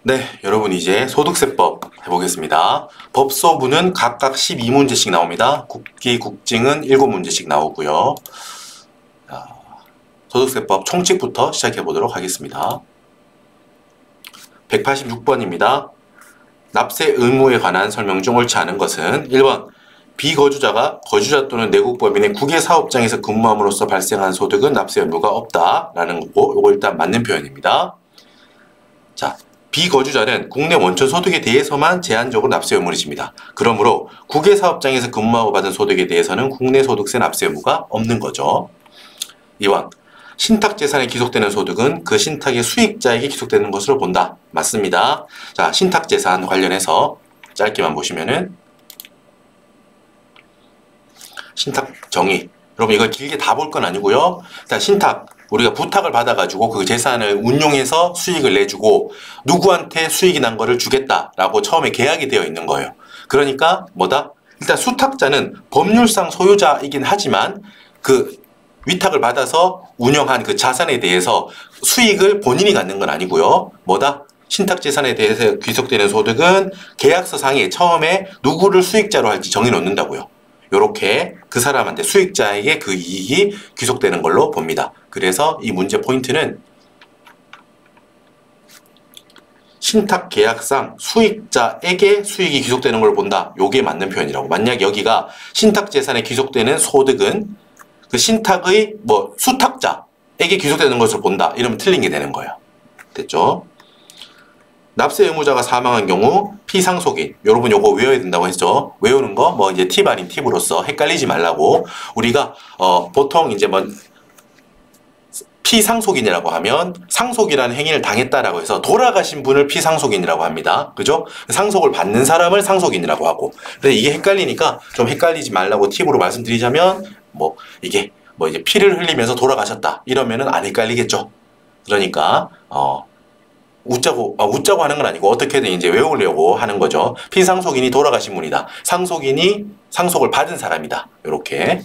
네, 여러분 이제 소득세법 해보겠습니다. 법소부는 각각 12문제씩 나옵니다. 국기, 국징은 7문제씩 나오고요. 자, 소득세법 총칙부터 시작해 보도록 하겠습니다. 186번입니다. 납세 의무에 관한 설명 중 옳지 않은 것은 1번 비거주자가 거주자 또는 내국법인의 국외사업장에서 근무함으로써 발생한 소득은 납세 의무가 없다라는 거고, 이거 일단 맞는 표현입니다. 자, 비거주자는 국내 원천 소득에 대해서만 제한적으로 납세 의무를 집니다. 그러므로 국외사업장에서 근무하고 받은 소득에 대해서는 국내 소득세 납세 의무가 없는 거죠. 2번 신탁재산에 기속되는 소득은 그 신탁의 수익자에게 기속되는 것으로 본다. 맞습니다. 자, 신탁재산 관련해서 짧게만 보시면은 신탁 정의. 여러분 이걸 길게 다 볼 건 아니고요. 자, 신탁. 우리가 부탁을 받아가지고 그 재산을 운용해서 수익을 내주고 누구한테 수익이 난 거를 주겠다라고 처음에 계약이 되어 있는 거예요. 그러니까 뭐다? 일단 수탁자는 법률상 소유자이긴 하지만 그 위탁을 받아서 운영한 그 자산에 대해서 수익을 본인이 갖는 건 아니고요. 뭐다? 신탁재산에 대해서 귀속되는 소득은 계약서상에 처음에 누구를 수익자로 할지 정해놓는다고요. 요렇게 그 사람한테 수익자에게 그 이익이 귀속되는 걸로 봅니다. 그래서 이 문제 포인트는 신탁계약상 수익자에게 수익이 귀속되는 걸 본다. 요게 맞는 표현이라고. 만약 여기가 신탁재산에 귀속되는 소득은 그 신탁의 수탁자에게 귀속되는 것을 본다. 이러면 틀린 게 되는 거예요. 됐죠? 납세 의무자가 사망한 경우 피상속인, 여러분 요거 외워야 된다고 했죠. 외우는 거 이제 팁 아닌 팁으로서 헷갈리지 말라고. 우리가 보통 이제 피상속인이라고 하면 상속이라는 행위를 당했다라고 해서 돌아가신 분을 피상속인이라고 합니다. 그죠? 상속을 받는 사람을 상속인이라고 하고. 근데 이게 헷갈리니까 좀 헷갈리지 말라고 팁으로 말씀드리자면 이게 이제 피를 흘리면서 돌아가셨다 이러면은 안 헷갈리겠죠. 그러니까 웃자고 하는 건 아니고 어떻게든 이제 외우려고 하는 거죠. 피상속인이 돌아가신 분이다. 상속인이 상속을 받은 사람이다. 이렇게.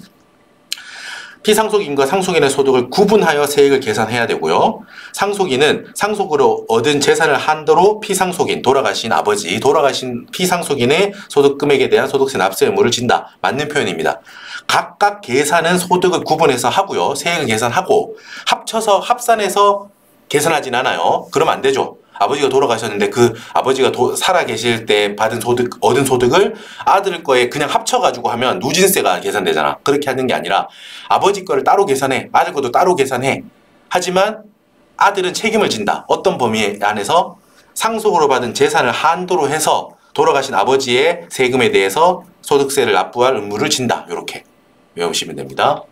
피상속인과 상속인의 소득을 구분하여 세액을 계산해야 되고요. 상속인은 상속으로 얻은 재산을 한도로 피상속인, 돌아가신 아버지, 돌아가신 피상속인의 소득 금액에 대한 소득세 납세 의무를 진다. 맞는 표현입니다. 각각 계산은 소득을 구분해서 하고요. 세액을 계산하고 합쳐서 합산해서 계산하진 않아요. 그러면 안 되죠. 아버지가 돌아가셨는데 그 아버지가 살아 계실 때 얻은 소득을 아들 거에 그냥 합쳐가지고 하면 누진세가 계산되잖아. 그렇게 하는 게 아니라 아버지 거를 따로 계산해. 아들 것도 따로 계산해. 하지만 아들은 책임을 진다. 어떤 범위 안에서 상속으로 받은 재산을 한도로 해서 돌아가신 아버지의 세금에 대해서 소득세를 납부할 의무를 진다. 이렇게 외우시면 됩니다.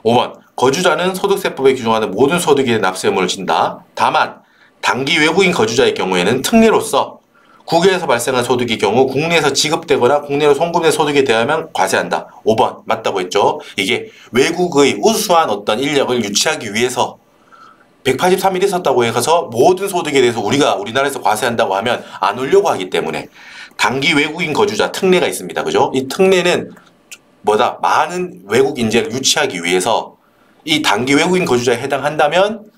5번 거주자는 소득세법에 규정하는 모든 소득에 납세 의무를 진다. 다만 단기 외국인 거주자의 경우에는 특례로서 국외에서 발생한 소득의 경우 국내에서 지급되거나 국내로 송금된 소득에 대하면 과세한다. 5번 맞다고 했죠. 이게 외국의 우수한 어떤 인력을 유치하기 위해서 183일 있었다고 해서 모든 소득에 대해서 우리나라에서 과세한다고 하면 안 오려고 하기 때문에 단기 외국인 거주자 특례가 있습니다. 그죠? 이 특례는 많은 외국 인재를 유치하기 위해서 이 단기 외국인 거주자에 해당한다면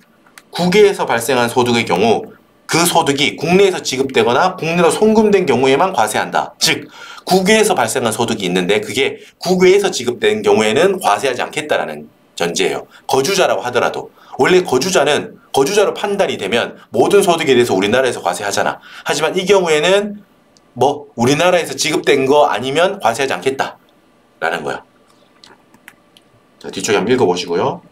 국외에서 발생한 소득의 경우 그 소득이 국내에서 지급되거나 국내로 송금된 경우에만 과세한다. 즉 국외에서 발생한 소득이 있는데 그게 국외에서 지급된 경우에는 과세하지 않겠다라는 전제예요. 거주자라고 하더라도 원래 거주자는 거주자로 판단이 되면 모든 소득에 대해서 우리나라에서 과세하잖아. 하지만 이 경우에는 우리나라에서 지급된 거 아니면 과세하지 않겠다라는 거야. 자, 뒤쪽에 한번 읽어보시고요.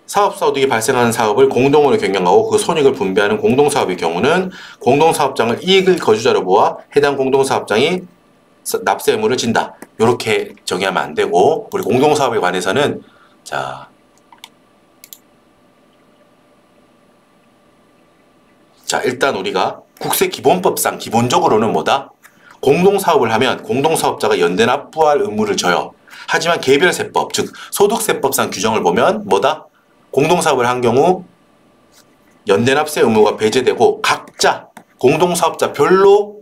사업소득이 발생하는 사업을 공동으로 경영하고 그 손익을 분배하는 공동사업의 경우는 공동사업장을 이익을 거주자로 보아 해당 공동사업장이 납세 의무를 진다. 이렇게 정의하면 안 되고 우리 공동사업에 관해서는 자 일단 우리가 국세기본법상 기본적으로는 공동사업을 하면 공동사업자가 연대 납부할 의무를 져요. 하지만 개별세법, 즉 소득세법상 규정을 보면 공동사업을 한 경우 연대 납세 의무가 배제되고 각자 공동사업자 별로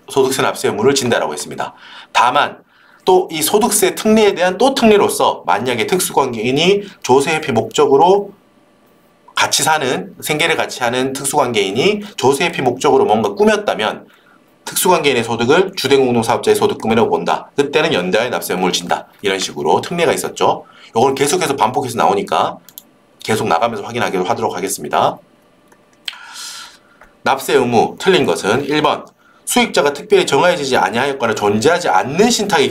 소득세 납세 의무를 진다라고 했습니다. 다만 또 이 소득세 특례에 대한 또 특례로서 만약에 특수관계인이 조세회피 목적으로 같이 사는, 생계를 같이 하는 특수관계인이 조세회피 목적으로 뭔가 꾸몄다면 특수관계인의 소득을 주택공동사업자의 소득금이라고 본다. 그때는 연대하에 납세 의무를 진다. 이런 식으로 특례가 있었죠. 이걸 계속해서 반복해서 나오니까 계속 나가면서 확인하기로 하도록 하겠습니다. 납세 의무 틀린 것은 1번 수익자가 특별히 정해지지 아니하였거나 존재하지 않는 신탁의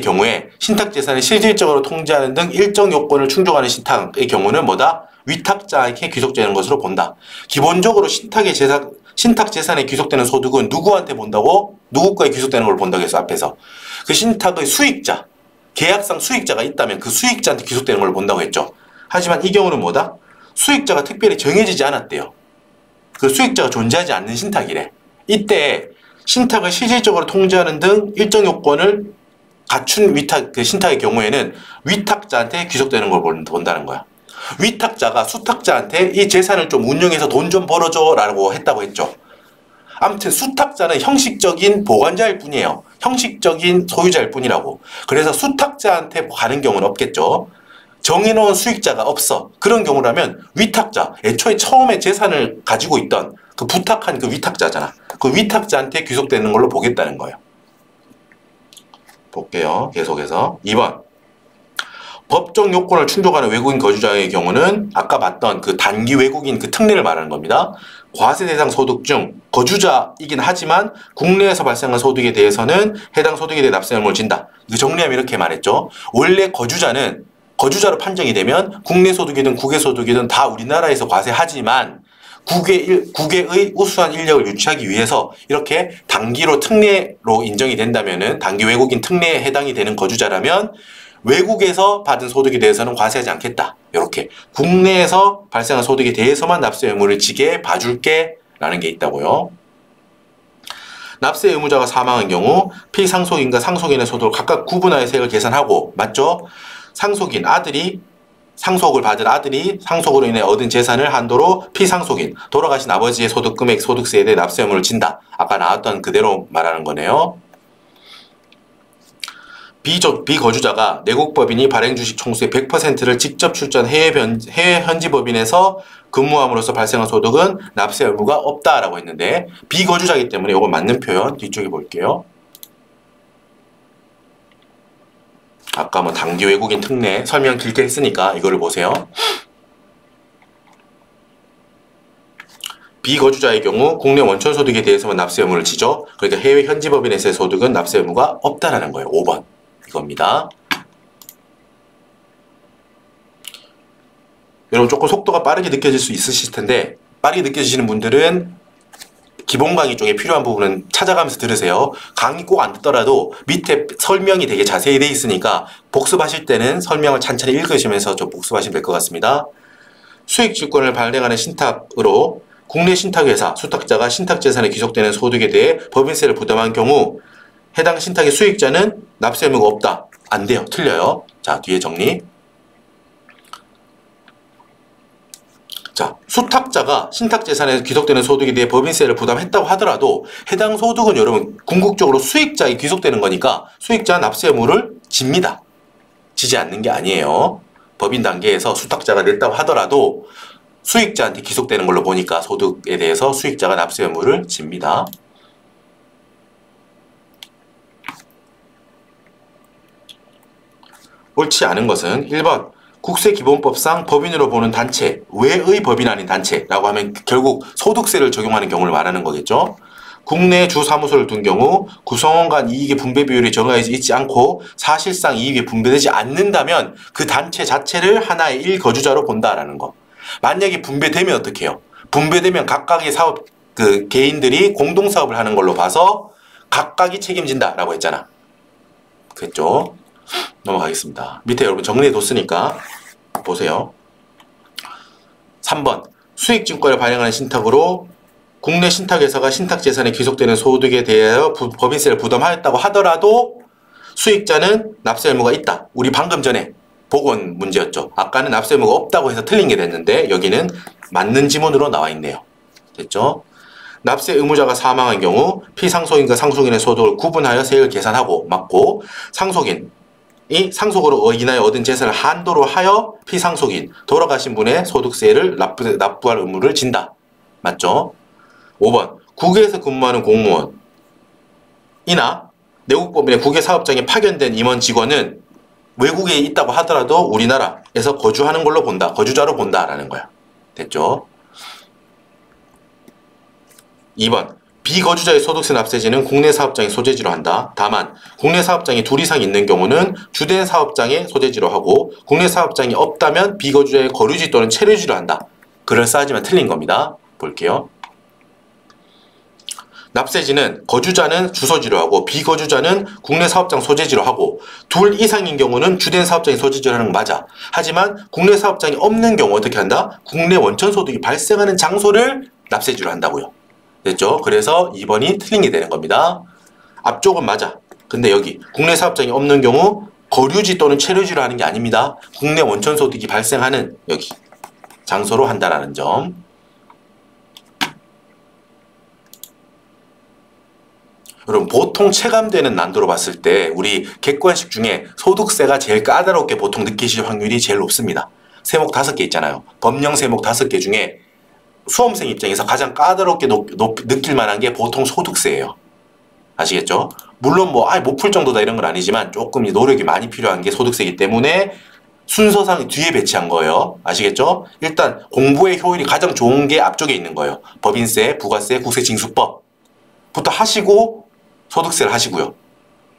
경우에 신탁재산을 실질적으로 통제하는 등 일정 요건을 충족하는 신탁의 경우는 뭐다? 위탁자에게 귀속되는 것으로 본다. 기본적으로 신탁재산에 귀속되는 소득은 누구한테 본다고? 누구 거에 귀속되는 걸 본다고 해서 앞에서. 그 신탁의 수익자, 계약상 수익자가 있다면 그 수익자한테 귀속되는 걸 본다고 했죠. 하지만 이 경우는 뭐다? 수익자가 특별히 정해지지 않았대요. 그 수익자가 존재하지 않는 신탁이래. 이때 신탁을 실질적으로 통제하는 등 일정 요건을 갖춘 그 신탁의 경우에는 위탁자한테 귀속되는 걸 본다는 거야. 위탁자가 수탁자한테 이 재산을 좀 운영해서 돈 좀 벌어줘 라고 했다고 했죠. 아무튼 수탁자는 형식적인 보관자일 뿐이에요. 형식적인 소유자일 뿐이라고. 그래서 수탁자한테 가는 경우는 없겠죠. 정해놓은 수익자가 없어. 그런 경우라면 위탁자, 애초에 처음에 재산을 가지고 있던 그 부탁한 그 위탁자잖아. 그 위탁자한테 귀속되는 걸로 보겠다는 거예요. 볼게요. 계속해서 2번 법정 요건을 충족하는 외국인 거주자의 경우는 아까 봤던 그 단기 외국인 그 특례를 말하는 겁니다. 과세 대상 소득 중 거주자이긴 하지만 국내에서 발생한 소득에 대해서는 해당 소득에 대해 납세 의무를 진다. 이거 정리하면 이렇게 말했죠. 원래 거주자로 판정이 되면 국내 소득이든 국외 소득이든 다 우리나라에서 과세하지만 국외의 우수한 인력을 유치하기 위해서 이렇게 단기로 특례로 인정이 된다면은 단기 외국인 특례에 해당이 되는 거주자라면 외국에서 받은 소득에 대해서는 과세하지 않겠다. 이렇게 국내에서 발생한 소득에 대해서만 납세 의무를 지게 봐줄게 라는 게 있다고요. 납세 의무자가 사망한 경우 피상속인과 상속인의 소득을 각각 구분하여 세액을 계산하고 맞죠? 상속을 받은 아들이 상속으로 인해 얻은 재산을 한도로 피상속인, 돌아가신 아버지의 소득 금액, 소득세에 대해 납세 의무를 진다. 아까 나왔던 그대로 말하는 거네요. 비거주자가 내국법인이 발행주식 총수의 100%를 직접 출전 해외 현지법인에서 근무함으로써 발생한 소득은 납세 의무가 없다라고 했는데 비거주자이기 때문에 이거 맞는 표현 뒤쪽에 볼게요. 아까 뭐 단기 외국인 특례 설명 길게 했으니까 이거를 보세요. 비거주자의 경우 국내 원천 소득에 대해서만 납세 의무를 지죠. 그러니까 해외 현지 법인에서의 소득은 납세 의무가 없다라는 거예요. 5번 이겁니다. 여러분 조금 속도가 빠르게 느껴질 수 있으실 텐데 빠르게 느껴지시는 분들은 기본 강의 쪽에 필요한 부분은 찾아가면서 들으세요. 강의 꼭 안 듣더라도 밑에 설명이 되게 자세히 돼 있으니까 복습하실 때는 설명을 찬찬히 읽으시면서 좀 복습하시면 될 것 같습니다. 수익질권을 발행하는 신탁으로 국내 신탁회사, 수탁자가 신탁재산에 귀속되는 소득에 대해 법인세를 부담한 경우 해당 신탁의 수익자는 납세 의무가 없다. 안 돼요. 틀려요. 자, 뒤에 정리. 자, 수탁자가 신탁재산에 귀속되는 소득에 대해 법인세를 부담했다고 하더라도 해당 소득은 여러분 궁극적으로 수익자에 귀속되는 거니까 수익자는 납세 의무를 집니다. 지지 않는 게 아니에요. 법인 단계에서 수탁자가 냈다고 하더라도 수익자한테 귀속되는 걸로 보니까 소득에 대해서 수익자가 납세 의무를 집니다. 옳지 않은 것은 1번 국세기본법상 법인으로 보는 단체, 외의 법인 아닌 단체라고 하면 결국 소득세를 적용하는 경우를 말하는 거겠죠. 국내에 주 사무소를 둔 경우 구성원 간 이익의 분배 비율이 정해져 있지 않고 사실상 이익이 분배되지 않는다면 그 단체 자체를 하나의 일거주자로 본다라는 거. 만약에 분배되면 어떻게 해요? 분배되면 각각의 사업, 개인들이 공동사업을 하는 걸로 봐서 각각이 책임진다라고 했잖아. 그랬죠? 넘어가겠습니다. 밑에 여러분 정리해뒀으니까 보세요. 3번 수익증권을 발행하는 신탁으로 국내 신탁회사가 신탁재산에 귀속되는 소득에 대하여 법인세를 부담하였다고 하더라도 수익자는 납세 의무가 있다. 우리 방금 전에 보건 문제였죠. 아까는 납세 의무가 없다고 해서 틀린 게 됐는데 여기는 맞는 지문으로 나와 있네요. 됐죠? 납세 의무자가 사망한 경우 피상속인과 상속인의 소득을 구분하여 세액을 계산하고 맞고 상속인 이 상속으로 인하여 얻은 재산을 한도로 하여 피상속인 돌아가신 분의 소득세를 납부할 의무를 진다. 맞죠? 5번 국외에서 근무하는 공무원이나 내국법인의 국외사업장에 파견된 임원 직원은 외국에 있다고 하더라도 우리나라에서 거주하는 걸로 본다. 거주자로 본다라는 거야. 됐죠? 2번 비거주자의 소득세 납세지는 국내 사업장의 소재지로 한다. 다만 국내 사업장이 둘 이상 있는 경우는 주된 사업장의 소재지로 하고 국내 사업장이 없다면 비거주자의 거류지 또는 체류지로 한다. 그럴싸하지만 틀린 겁니다. 볼게요. 납세지는 거주자는 주소지로 하고 비거주자는 국내 사업장 소재지로 하고 둘 이상인 경우는 주된 사업장이 소재지로 하는 거 맞아. 하지만 국내 사업장이 없는 경우 어떻게 한다? 국내 원천소득이 발생하는 장소를 납세지로 한다고요. 됐죠? 그래서 2번이 틀린 게 되는 겁니다. 앞쪽은 맞아. 근데 여기 국내 사업장이 없는 경우 거류지 또는 체류지로 하는 게 아닙니다. 국내 원천소득이 발생하는 여기 장소로 한다라는 점. 여러분 보통 체감되는 난도로 봤을 때 우리 객관식 중에 소득세가 제일 까다롭게 보통 느끼실 확률이 제일 높습니다. 세목 5개 있잖아요. 법령 세목 5개 중에 수험생 입장에서 가장 까다롭게 느낄 만한 게 보통 소득세예요. 아시겠죠? 물론 못 풀 정도다 이런 건 아니지만 조금 노력이 많이 필요한 게 소득세이기 때문에 순서상 뒤에 배치한 거예요. 아시겠죠? 일단 공부의 효율이 가장 좋은 게 앞쪽에 있는 거예요. 법인세, 부가세, 국세징수법부터 하시고 소득세를 하시고요.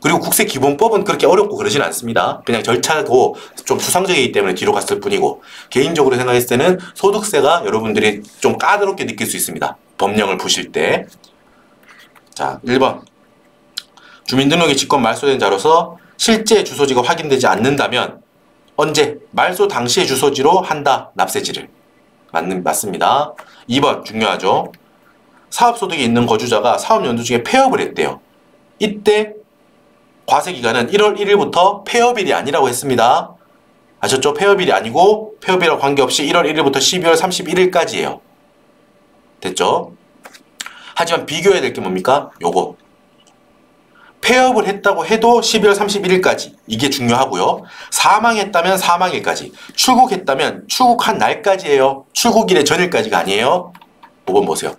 그리고 국세기본법은 그렇게 어렵고 그러진 않습니다. 그냥 절차고 좀 추상적이기 때문에 뒤로 갔을 뿐이고 개인적으로 생각했을 때는 소득세가 여러분들이 좀 까다롭게 느낄 수 있습니다. 법령을 보실 때. 자, 1번 주민등록이 직권 말소된 자로서 실제 주소지가 확인되지 않는다면 언제? 말소 당시의 주소지로 한다. 납세지를. 맞습니다. 2번 중요하죠. 사업소득이 있는 거주자가 사업연도 중에 폐업을 했대요. 이때 과세기간은 1월 1일부터 폐업일이 아니라고 했습니다. 아셨죠? 폐업일이 아니고 폐업일과 관계없이 1월 1일부터 12월 31일까지예요. 됐죠? 하지만 비교해야 될 게 뭡니까? 요거. 폐업을 했다고 해도 12월 31일까지. 이게 중요하고요. 사망했다면 사망일까지. 출국했다면 출국한 날까지예요. 출국일의 전일까지가 아니에요. 5번 보세요.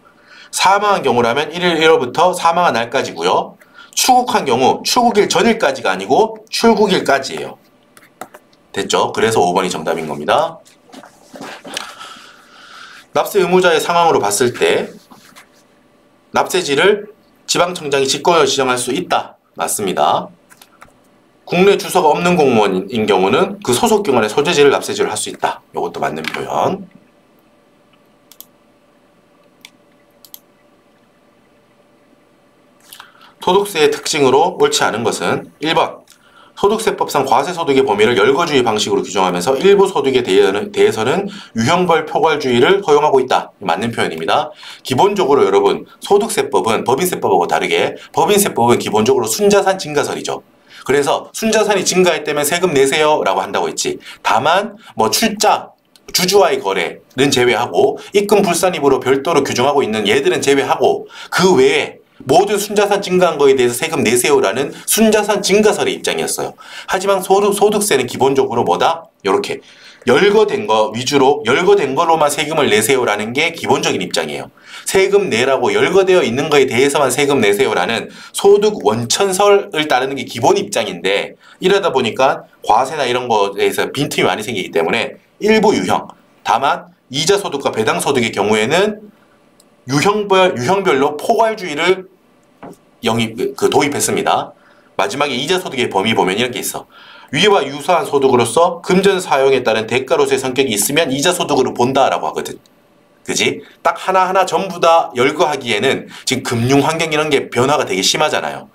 사망한 경우라면 1일 1월부터 사망한 날까지고요. 출국한 경우 출국일 전일까지가 아니고 출국일까지예요. 됐죠? 그래서 5번이 정답인 겁니다. 납세 의무자의 상황으로 봤을 때 납세지를 지방청장이 직권으로 지정할 수 있다. 맞습니다. 국내 주소가 없는 공무원인 경우는 그 소속 기관의 소재지를 납세지를 할 수 있다. 이것도 맞는 표현. 소득세의 특징으로 옳지 않은 것은 1번 소득세법상 과세소득의 범위를 열거주의 방식으로 규정하면서 일부 소득에 대해서는 유형별 표괄주의를 허용하고 있다. 맞는 표현입니다. 기본적으로 여러분 소득세법은 법인세법하고 다르게 법인세법은 기본적으로 순자산 증가설이죠. 그래서 순자산이 증가했다면 세금 내세요 라고 한다고 했지. 다만 출자 주주와의 거래는 제외하고 입금 불산입으로 별도로 규정하고 있는 얘들은 제외하고 그 외에 모든 순자산 증가한 거에 대해서 세금 내세요라는 순자산 증가설의 입장이었어요. 하지만 소득세는 기본적으로 뭐다? 이렇게 열거된 거 위주로 열거된 걸로만 세금을 내세요라는 게 기본적인 입장이에요. 세금 내라고 열거되어 있는 거에 대해서만 세금 내세요라는 소득 원천설을 따르는 게 기본 입장인데 이러다 보니까 과세나 이런 거에 대해서 빈틈이 많이 생기기 때문에 일부 유형 다만 이자소득과 배당소득의 경우에는 유형별로 포괄주의를 도입했습니다. 마지막에 이자소득의 범위 보면 이런 게 있어. 위와 유사한 소득으로서 금전 사용에 따른 대가로서의 성격이 있으면 이자소득으로 본다라고 하거든. 그지? 딱 하나하나 전부 다 열거하기에는 지금 금융환경 이런 게 변화가 되게 심하잖아요.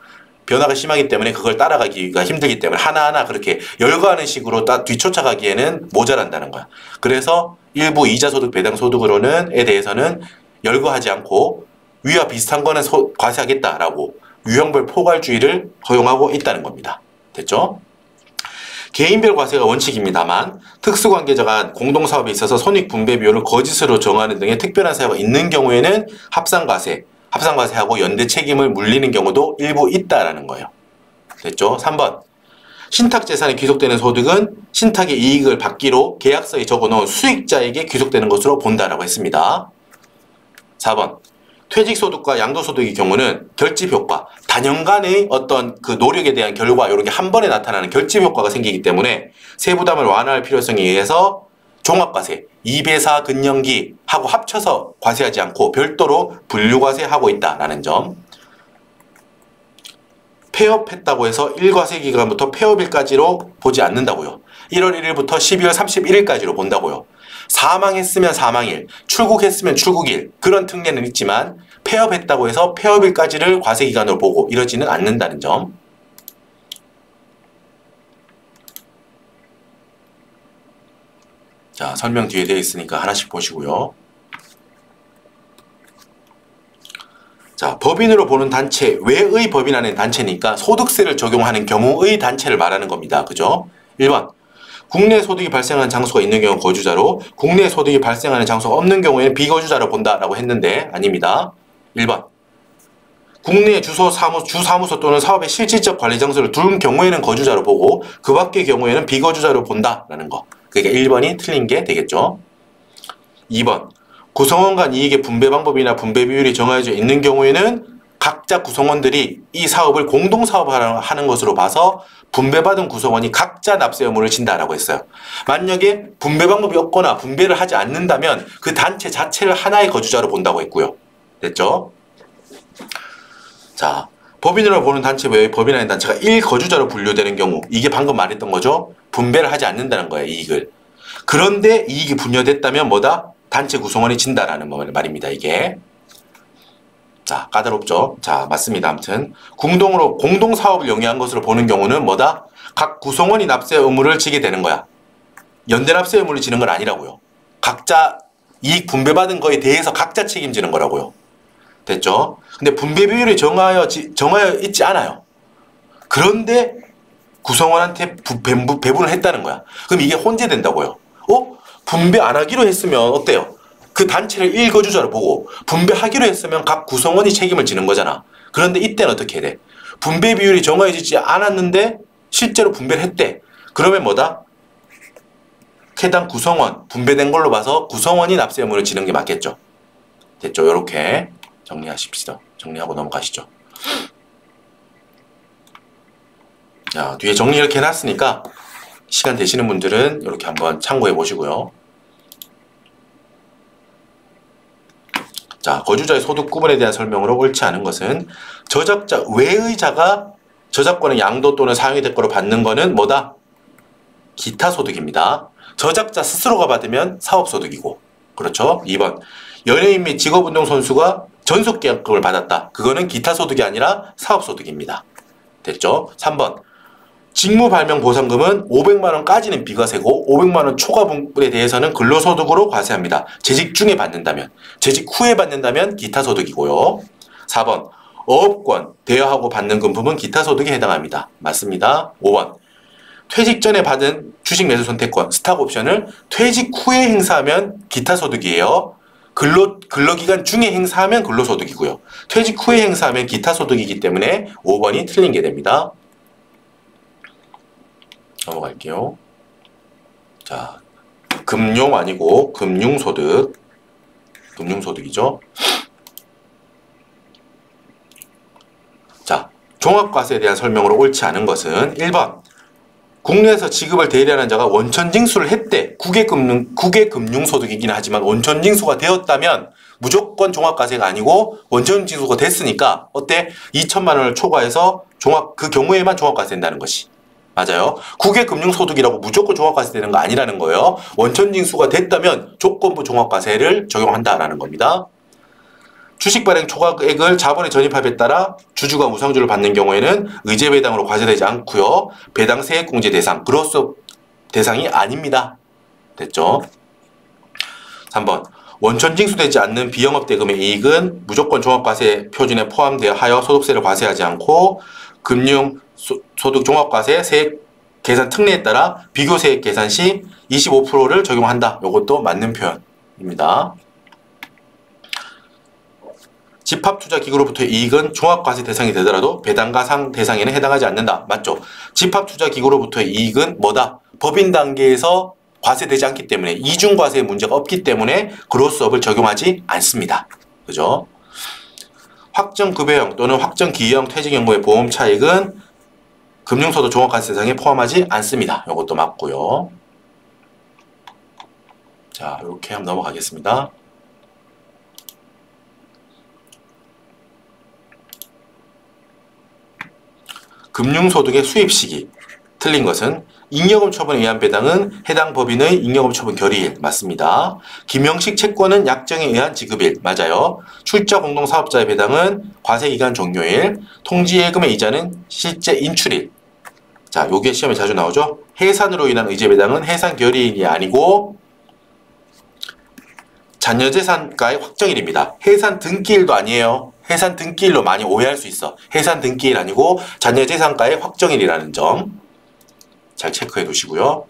변화가 심하기 때문에 그걸 따라가기가 힘들기 때문에 하나하나 그렇게 열거하는 식으로 딱 뒤쫓아가기에는 모자란다는 거야. 그래서 일부 이자소득, 배당소득으로는에 대해서는 열거하지 않고 위와 비슷한 거는 과세하겠다라고 유형별 포괄주의를 허용하고 있다는 겁니다. 됐죠? 개인별 과세가 원칙입니다만 특수관계자 간 공동사업에 있어서 손익분배 비율을 거짓으로 정하는 등의 특별한 사유가 있는 경우에는 합산과세하고 연대 책임을 물리는 경우도 일부 있다라는 거예요. 됐죠? 3번 신탁재산에 귀속되는 소득은 신탁의 이익을 받기로 계약서에 적어놓은 수익자에게 귀속되는 것으로 본다라고 했습니다. 4번 퇴직소득과 양도소득의 경우는 결집효과, 단연간의 어떤 그 노력에 대한 결과 이런 게 한 번에 나타나는 결집효과가 생기기 때문에 세부담을 완화할 필요성에 의해서 종합과세, 2배사 근년기하고 합쳐서 과세하지 않고 별도로 분류과세하고 있다라는 점. 폐업했다고 해서 1과세 기간부터 폐업일까지로 보지 않는다고요. 1월 1일부터 12월 31일까지로 본다고요. 사망했으면 사망일, 출국했으면 출국일 그런 특례는 있지만 폐업했다고 해서 폐업일까지를 과세기간으로 보고 이러지는 않는다는 점. 자, 설명 뒤에 되어 있으니까 하나씩 보시고요. 자, 법인으로 보는 단체, 외의 법인 안에 단체니까 소득세를 적용하는 경우의 단체를 말하는 겁니다. 그죠? 1번 국내 소득이 발생하는 장소가 있는 경우 거주자로, 국내 소득이 발생하는 장소가 없는 경우에는 비거주자로 본다라고 했는데 아닙니다. 1번 국내 주사무소 또는 사업의 실질적 관리 장소를 둔 경우에는 거주자로 보고 그 밖의 경우에는 비거주자로 본다라는 거. 그러니까 1번이 틀린 게 되겠죠. 2번 구성원 간 이익의 분배 방법이나 분배 비율이 정해져 있는 경우에는 각자 구성원들이 이 사업을 공동사업하는 것으로 봐서 분배받은 구성원이 각자 납세 의무를 진다라고 했어요. 만약에 분배 방법이 없거나 분배를 하지 않는다면 그 단체 자체를 하나의 거주자로 본다고 했고요. 됐죠? 자, 법인으로 보는 단체 외에 법인 아닌 단체가 1거주자로 분류되는 경우, 이게 방금 말했던 거죠. 분배를 하지 않는다는 거예요, 이익을. 그런데 이익이 분여됐다면 뭐다? 단체 구성원이 진다라는 말입니다, 이게. 자, 까다롭죠? 자, 맞습니다. 아무튼 공동사업을 영위한 것으로 보는 경우는 뭐다? 각 구성원이 납세 의무를 지게 되는 거야. 연대 납세 의무를 지는 건 아니라고요. 각자 이익 분배받은 거에 대해서 각자 책임지는 거라고요. 됐죠? 근데 분배 비율이 정하여 있지 않아요. 그런데 구성원한테 배분을 했다는 거야. 그럼 이게 혼재된다고요. 분배 안 하기로 했으면 어때요? 그 단체를 1거주자로 보고 분배하기로 했으면 각 구성원이 책임을 지는 거잖아. 그런데 이때는 어떻게 해야 돼? 분배 비율이 정해지지 않았는데 실제로 분배를 했대. 그러면 뭐다? 해당 구성원, 분배된 걸로 봐서 구성원이 납세 의무를 지는 게 맞겠죠. 됐죠? 이렇게 정리하십시다. 정리하고 넘어가시죠. 자, 뒤에 정리 이렇게 해놨으니까 시간 되시는 분들은 이렇게 한번 참고해 보시고요. 자, 거주자의 소득 구분에 대한 설명으로 옳지 않은 것은 저작자 외의 자가 저작권의 양도 또는 사용의 대가로 받는 거는 뭐다? 기타 소득입니다. 저작자 스스로가 받으면 사업소득이고, 그렇죠? 2번 연예인 및 직업운동 선수가 전속계약금을 받았다. 그거는 기타 소득이 아니라 사업소득입니다. 됐죠? 3번 직무발명보상금은 500만원까지는 비과세고 500만원 초과 분에 대해서는 근로소득으로 과세합니다. 재직 중에 받는다면, 재직 후에 받는다면 기타소득이고요. 4번 어업권, 대여하고 받는 금품은 기타소득에 해당합니다. 맞습니다. 5번 퇴직 전에 받은 주식 매수 선택권, 스탁옵션을 퇴직 후에 행사하면 기타소득이에요. 근로기간 중에 행사하면 근로소득이고요. 퇴직 후에 행사하면 기타소득이기 때문에 5번이 틀린 게 됩니다. 넘어갈게요. 자, 금용 아니고 금융소득. 금융소득이죠. 자, 종합과세에 대한 설명으로 옳지 않은 것은 1번 국내에서 지급을 대리하는 자가 원천징수를 했대. 국외금융소득이긴 하지만 원천징수가 되었다면 무조건 종합과세가 아니고 원천징수가 됐으니까 어때? 2천만 원을 초과해서 그 경우에만 종합과세 된다는 것이. 맞아요. 국외금융소득이라고 무조건 종합과세 되는 거 아니라는 거예요. 원천징수가 됐다면 조건부 종합과세를 적용한다라는 겁니다. 주식 발행 초과액을 자본에 전입합에 따라 주주가 우상주를 받는 경우에는 의제배당으로 과세되지 않고요. 배당 세액공제 대상, 그로서 대상이 아닙니다. 됐죠? 3번 원천징수되지 않는 비영업대금의 이익은 무조건 종합과세 표준에 포함되어 소득세를 과세하지 않고 금융소득 종합과세 세액 계산 특례에 따라 비교세액 계산 시 25%를 적용한다. 이것도 맞는 표현입니다. 집합투자기구로부터의 이익은 종합과세 대상이 되더라도 배당가상 대상에는 해당하지 않는다. 맞죠? 집합투자기구로부터의 이익은 뭐다? 법인 단계에서 과세되지 않기 때문에 이중과세의 문제가 없기 때문에 그로스업을 적용하지 않습니다. 그죠? 확정급여형 또는 확정기여형 퇴직연금의 보험 차익은 금융소득 종합과세 대상에 포함하지 않습니다. 이것도 맞고요. 자, 이렇게 한번 넘어가겠습니다. 금융소득의 수입 시기. 틀린 것은 잉여금 처분에 의한 배당은 해당 법인의 잉여금 처분 결의일. 맞습니다. 김영식 채권은 약정에 의한 지급일. 맞아요. 출자 공동사업자의 배당은 과세기간 종료일. 통지예금의 이자는 실제 인출일. 자, 요게 시험에 자주 나오죠. 해산으로 인한 의제 배당은 해산 결의일이 아니고 잔여재산가의 확정일입니다. 해산 등기일도 아니에요. 해산 등기일로 많이 오해할 수 있어. 해산 등기일 아니고 잔여재산가의 확정일이라는 점 잘 체크해 두시고요.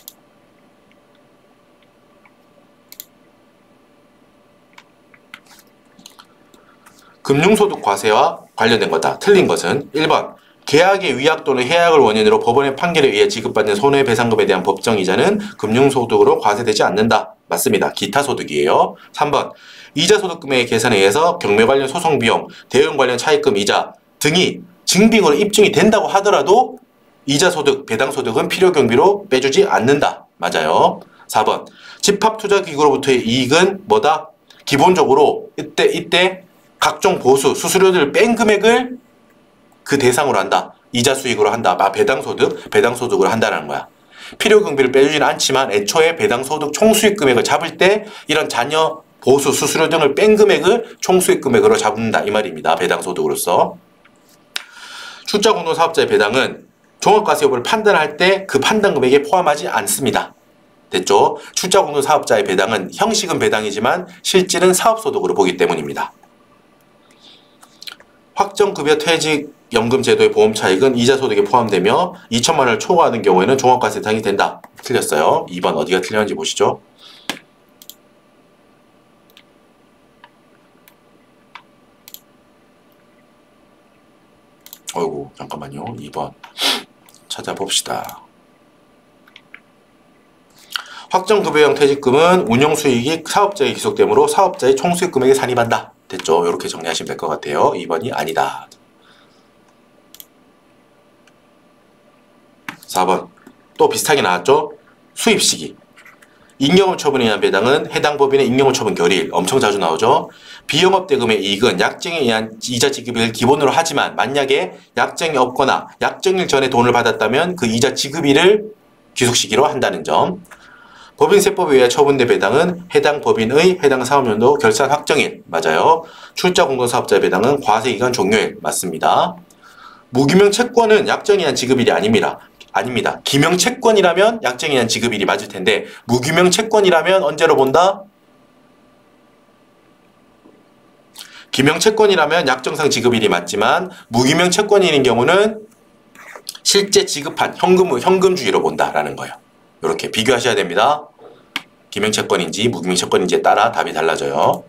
금융소득 과세와 관련된 거다. 틀린 것은 1번 계약의 위약 또는 해약을 원인으로 법원의 판결에 의해 지급받는 손해배상금에 대한 법정이자는 금융소득으로 과세되지 않는다. 맞습니다. 기타소득이에요. 3번 이자소득금액의 계산에 의해서 경매 관련 소송비용, 대응 관련 차입금 이자 등이 증빙으로 입증이 된다고 하더라도 이자소득, 배당소득은 필요경비로 빼주지 않는다. 맞아요. 4번 집합투자기구로부터의 이익은 뭐다? 기본적으로 이때 각종 보수, 수수료들을 뺀 금액을 그 대상으로 한다. 이자 수익으로 한다. 배당소득을 한다는 거야. 필요경비를 빼주지는 않지만 애초에 배당소득 총수익 금액을 잡을 때 이런 잔여, 보수, 수수료 등을 뺀 금액을 총수익 금액으로 잡는다. 이 말입니다. 배당소득으로서. 출자공동사업자의 배당은 종합과세 여부를 판단할 때 그 판단 금액에 포함하지 않습니다. 됐죠? 출자공동사업자의 배당은 형식은 배당이지만 실질은 사업소득으로 보기 때문입니다. 확정급여 퇴직연금 제도의 보험 차익은 이자소득에 포함되며 2천만 원을 초과하는 경우에는 종합과세 대상이 된다. 틀렸어요. 2번 어디가 틀렸는지 보시죠. 어이구 잠깐만요. 2번 찾아봅시다. 확정급여형 퇴직금은 운용수익이 사업자에 기속되므로 사업자의 총수익 금액에 산입한다. 됐죠? 이렇게 정리하시면 될 것 같아요. 2번이 아니다. 4번 또 비슷하게 나왔죠? 수입시기. 잉여금 처분에 의한 배당은 해당 법인의 잉여금 처분 결의일. 엄청 자주 나오죠? 비영업대금의 이익은 약정에 의한 이자 지급을 기본으로 하지만 만약에 약정이 없거나 약정일 전에 돈을 받았다면 그 이자 지급일을 귀속시기로 한다는 점. 법인세법에 의해 처분된 배당은 해당 법인의 해당 사업연도 결산 확정일. 맞아요. 출자공동사업자의 배당은 과세기간 종료일. 맞습니다. 무기명 채권은 약정에 의한 지급일이 아닙니다. 기명 채권이라면 약정에 의한 지급일이 맞을 텐데 무기명 채권이라면 언제로 본다? 기명 채권이라면 약정상 지급일이 맞지만 무기명 채권인 경우는 실제 지급한 현금주의로 본다라는 거예요. 이렇게 비교하셔야 됩니다. 기명 채권인지 무기명 채권인지에 따라 답이 달라져요.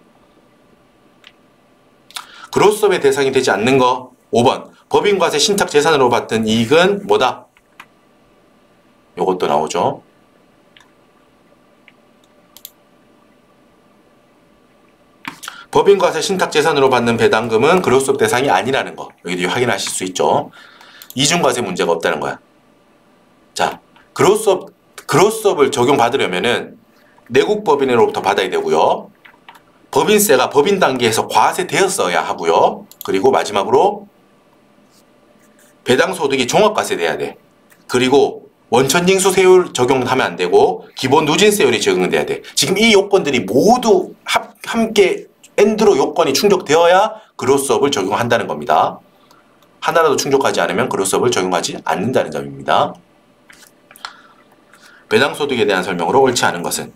그로스업의 대상이 되지 않는 거 5번 법인과세 신탁 재산으로 받은 이익은 뭐다? 요것도 나오죠. 법인과세 신탁 재산으로 받는 배당금은 그로스업 대상이 아니라는 거. 여기도 확인하실 수 있죠. 이중과세 문제가 없다는 거야. 자, 그로스업을 적용받으려면은 내국 법인으로부터 받아야 되고요. 법인세가 법인 단계에서 과세되었어야 하고요. 그리고 마지막으로 배당소득이 종합과세 돼야 돼. 그리고 원천징수 세율 적용하면 안 되고 기본 누진세율이 적용돼야 돼. 지금 이 요건들이 모두 함께 엔드로 요건이 충족되어야 그로스업을 적용한다는 겁니다. 하나라도 충족하지 않으면 그로스업을 적용하지 않는다는 점입니다. 배당소득에 대한 설명으로 옳지 않은 것은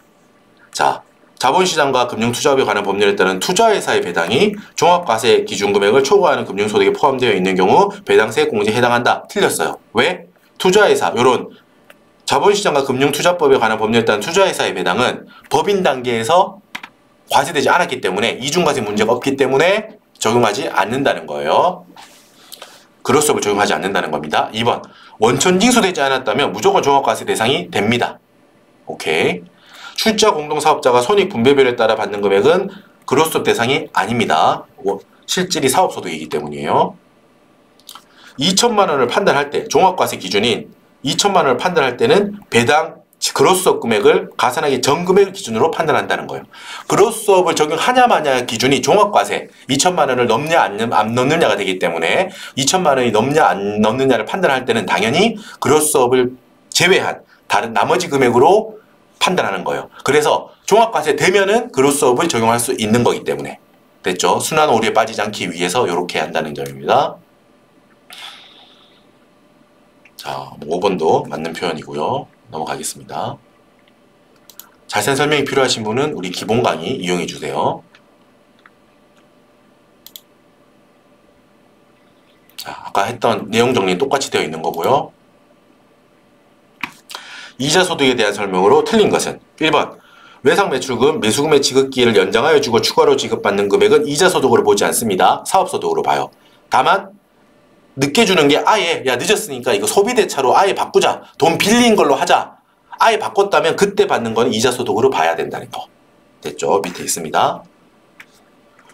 자, 자본시장과 금융투자업에 관한 법률에 따른 투자회사의 배당이 종합과세 기준금액을 초과하는 금융소득에 포함되어 있는 경우 배당세 공제에 해당한다. 틀렸어요. 왜? 투자회사, 요런 자본시장과 금융투자법에 관한 법률에 따른 투자회사의 배당은 법인 단계에서 과세되지 않았기 때문에 이중과세 문제가 없기 때문에 적용하지 않는다는 거예요. 그로스업을 적용하지 않는다는 겁니다. 2번 원천 징수되지 않았다면 무조건 종합과세 대상이 됩니다. 오케이. 출자 공동사업자가 손익분배별에 따라 받는 금액은 그로스업 대상이 아닙니다. 실질이 사업소득이기 때문이에요. 2천만 원을 판단할 때 종합과세 기준인 2천만 원을 판단할 때는 배당 그로스업 금액을 가산하기 전 금액을 기준으로 판단한다는 거예요. 그로스업을 적용하냐 마냐 기준이 종합과세 2천만 원을 넘냐 안 넘느냐가 되기 때문에 2천만 원이 넘냐 안 넘느냐를 판단할 때는 당연히 그로스업을 제외한 다른 나머지 금액으로 판단하는 거예요. 그래서 종합과세 되면은 그로스업을 적용할 수 있는 거기 때문에 됐죠? 순환 오류에 빠지지 않기 위해서 이렇게 한다는 점입니다. 자, 5번도 맞는 표현이고요. 넘어가겠습니다. 자세한 설명이 필요하신 분은 우리 기본 강의 이용해 주세요. 자, 아까 했던 내용 정리는 똑같이 되어 있는 거고요. 이자 소득에 대한 설명으로 틀린 것은 1번 외상 매출금, 매수금의 지급기일을 연장하여 주고 추가로 지급받는 금액은 이자 소득으로 보지 않습니다. 사업소득으로 봐요. 다만 늦게 주는 게 아예 야 늦었으니까 이거 소비대차로 아예 바꾸자. 돈 빌린 걸로 하자. 아예 바꿨다면 그때 받는 건 이자 소득으로 봐야 된다는 거. 됐죠? 밑에 있습니다.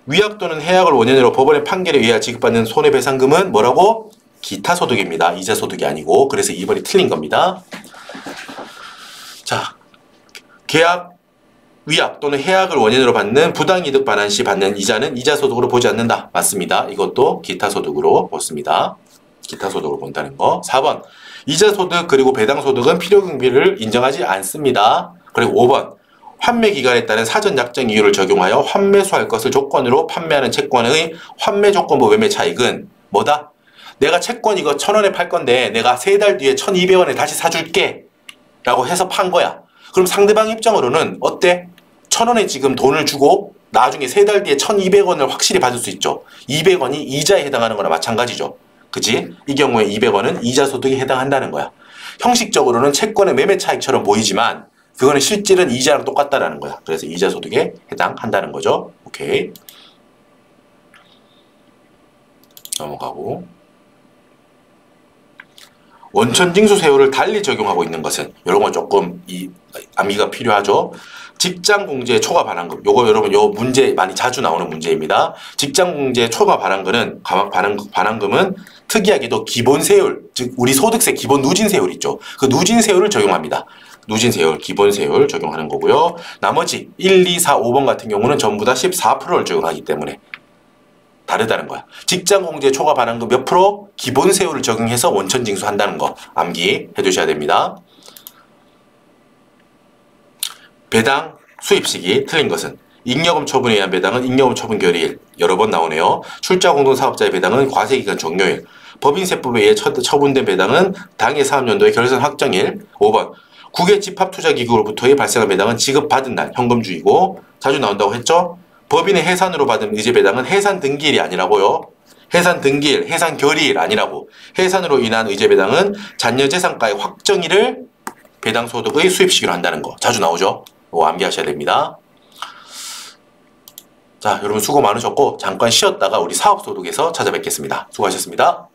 위약 또는 해약을 원인으로 법원의 판결에 의해 지급받는 손해배상금은 뭐라고? 기타 소득입니다. 이자 소득이 아니고. 그래서 2번이 틀린 겁니다. 자, 계약, 위약 또는 해약을 원인으로 받는 부당이득 반환 시 받는 이자는 이자 소득으로 보지 않는다. 맞습니다. 이것도 기타 소득으로 보습니다. 기타 소득으로 본다는 거. 4번 이자 소득 그리고 배당 소득은 필요 경비를 인정하지 않습니다. 그리고 5번 환매 기간에 따른 사전 약정 이유를 적용하여 환매수할 것을 조건으로 판매하는 채권의 환매 조건부 매매 차익은 뭐다? 내가 채권 이거 1,000원에 팔 건데 내가 3달 뒤에 1,200원에 다시 사줄게 라고 해서 판 거야. 그럼 상대방 입장으로는 어때? 1,000원에 지금 돈을 주고 나중에 3달 뒤에 1,200원을 확실히 받을 수 있죠. 200원이 이자에 해당하는 거나 마찬가지죠. 그치? 이 경우에 200원은 이자 소득에 해당한다는 거야. 형식적으로는 채권의 매매 차익처럼 보이지만 그거는 실질은 이자랑 똑같다라는 거야. 그래서 이자 소득에 해당한다는 거죠. 오케이. 넘어가고. 원천 징수 세율을 달리 적용하고 있는 것은 이런 건 조금 암기가 필요하죠. 직장 공제 초과 반환금. 요거 여러분 요 문제 많이 자주 나오는 문제입니다. 직장 공제 초과 반환금은 특이하게도 기본 세율, 즉 우리 소득세 기본 누진 세율 있죠. 그 누진 세율을 적용합니다. 누진 세율, 기본 세율 적용하는 거고요. 나머지 1, 2, 4, 5번 같은 경우는 전부 다 14%를 적용하기 때문에 다르다는 거야. 직장 공제 초과 반환금 몇 프로? 기본 세율을 적용해서 원천 징수한다는 거 암기해 두셔야 됩니다. 배당 수입 시기 틀린 것은 잉여금 처분에 의한 배당은 잉여금 처분 결의일 여러 번 나오네요. 출자 공동 사업자의 배당은 과세기간 종료일. 법인세법에 의해 처분된 배당은 당해 사업연도의 결산 확정일. 5번 국외 집합투자기구로부터의 발생한 배당은 지급받은 날 현금주이고 자주 나온다고 했죠. 법인의 해산으로 받은 의제 배당은 해산 등기일이 아니라고요. 해산 등기일, 해산 결의일 아니라고. 해산으로 인한 의제 배당은 잔여 재산가의 확정일을 배당 소득의 수입 시기로 한다는 거. 자주 나오죠. 이거 암기하셔야 됩니다. 자, 여러분 수고 많으셨고 잠깐 쉬었다가 우리 사업소득에서 찾아뵙겠습니다. 수고하셨습니다.